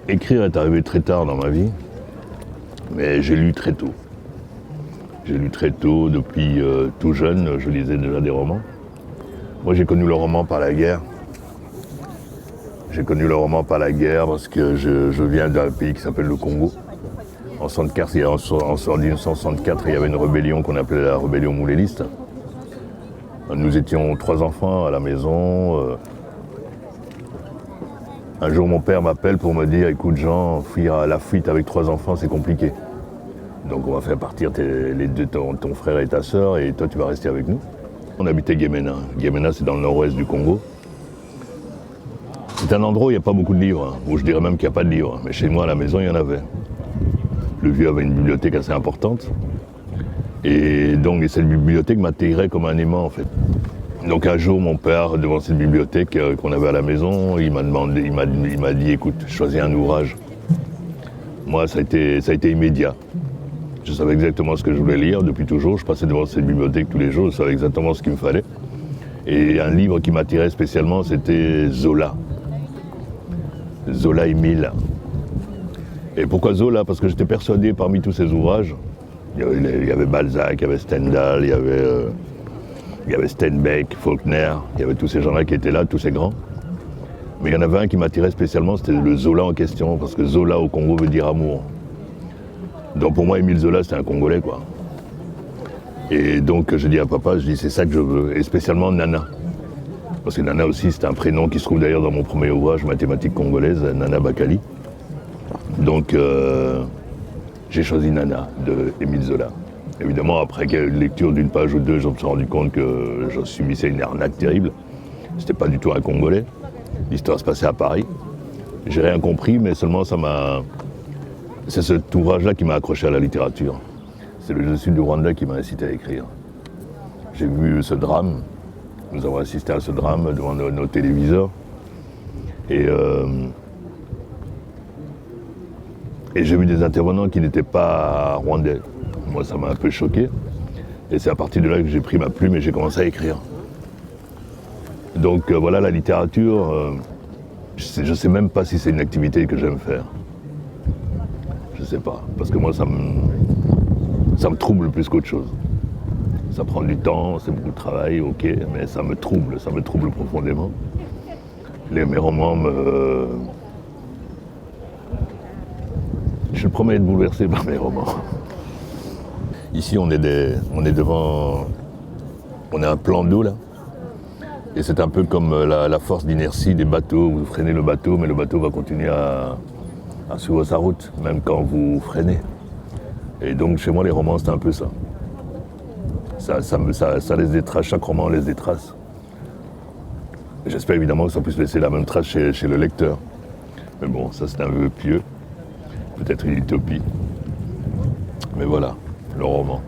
Écrire est arrivé très tard dans ma vie, mais j'ai lu très tôt. J'ai lu très tôt, depuis tout jeune, je lisais déjà des romans. Moi j'ai connu le roman par la guerre. J'ai connu le roman par la guerre parce que je viens d'un pays qui s'appelle le Congo. En 1964, il y avait une rébellion qu'on appelait la rébellion mouléliste. Nous étions 3 enfants à la maison. Un jour, mon père m'appelle pour me dire « Écoute Jean, la fuite avec 3 enfants, c'est compliqué. Donc on va faire partir ton frère et ta sœur et toi, tu vas rester avec nous. » On habitait Guémena. Guémena, c'est dans le nord-ouest du Congo. C'est un endroit où il n'y a pas beaucoup de livres, où je dirais même qu'il n'y a pas de livres. Mais chez moi, à la maison, il y en avait. Le vieux avait une bibliothèque assez importante. Et donc, cette bibliothèque m'attirait comme un aimant, en fait. Donc un jour, mon père, devant cette bibliothèque qu'on avait à la maison, il m'a dit, écoute, choisis un ouvrage. Moi, ça a été immédiat. Je savais exactement ce que je voulais lire depuis toujours. Je passais devant cette bibliothèque tous les jours, je savais exactement ce qu'il me fallait. Et un livre qui m'attirait spécialement, c'était Zola. Zola Émile. Et pourquoi Zola? Parce que j'étais persuadé parmi tous ces ouvrages, il y avait Balzac, il y avait Stendhal, il y avait Steinbeck, Faulkner, il y avait tous ces gens-là qui étaient là, tous ces grands. Mais il y en avait un qui m'attirait spécialement, c'était le Zola en question, parce que Zola au Congo veut dire amour. Donc pour moi, Émile Zola, c'était un Congolais, quoi. Et donc je dis à papa, c'est ça que je veux, et spécialement Nana. Parce que Nana aussi, c'est un prénom qui se trouve d'ailleurs dans mon premier ouvrage, Mathématiques congolaises, Nana Bakali. Donc j'ai choisi Nana de Émile Zola. Évidemment, après lecture d'une page ou deux, je me suis rendu compte que je subissais une arnaque terrible. C'était pas du tout un Congolais. L'histoire se passait à Paris. J'ai rien compris, mais seulement c'est cet ouvrage-là qui m'a accroché à la littérature. C'est le génocide du Rwanda qui m'a incité à écrire. J'ai vu ce drame. Nous avons assisté à ce drame devant nos téléviseurs. Et j'ai vu des intervenants qui n'étaient pas rwandais. Moi, ça m'a un peu choqué. Et c'est à partir de là que j'ai pris ma plume et j'ai commencé à écrire. Donc voilà, la littérature, je ne sais même pas si c'est une activité que j'aime faire. Je ne sais pas. Parce que moi, ça me trouble plus qu'autre chose. Ça prend du temps, c'est beaucoup de travail, ok, mais ça me trouble profondément. Mes romans Je promets être bouleversé par mes romans. Ici, on est devant... On a un plan d'eau, là. Et c'est un peu comme la force d'inertie des bateaux. Vous freinez le bateau, mais le bateau va continuer à suivre sa route, même quand vous freinez. Et donc, chez moi, les romans, c'est un peu ça. Ça laisse des traces, chaque roman laisse des traces. J'espère évidemment que ça puisse laisser la même trace chez le lecteur. Mais bon, ça c'est un vœu pieux, peut-être une utopie. Mais voilà, le roman.